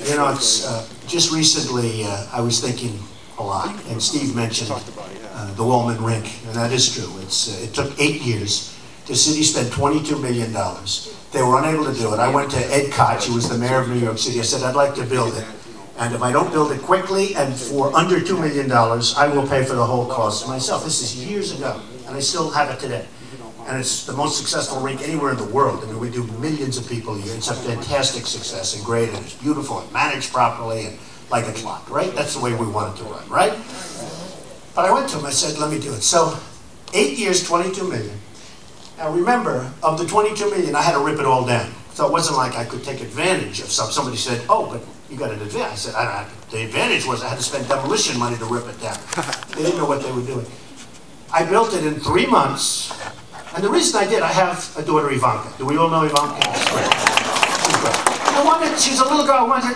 You know, it's just recently I was thinking a lot, and Steve mentioned the Wollman Rink, and that is true. It took 8 years. The city spent $22 million. They were unable to do it. I went to Ed Koch, who was the mayor of New York City. I said, I'd like to build it. And if I don't build it quickly and for under $2 million, I will pay for the whole cost myself. This is years ago, and I still have it today. And it's the most successful rink anywhere in the world. I mean, we do millions of people a year. It's a fantastic success and great, and it's beautiful and managed properly and like a clock, right? That's the way we want it to run, right? But I went to him, I said, let me do it. So 8 years, 22 million. Now remember, of the 22 million, I had to rip it all down. So it wasn't like I could take advantage of somebody said, oh, but you got an advantage. I said, the advantage was I had to spend demolition money to rip it down. They didn't know what they were doing. I built it in 3 months. And the reason I did, I have a daughter, Ivanka. Do we all know Ivanka? She's great. She's great. She's a little girl. I wanted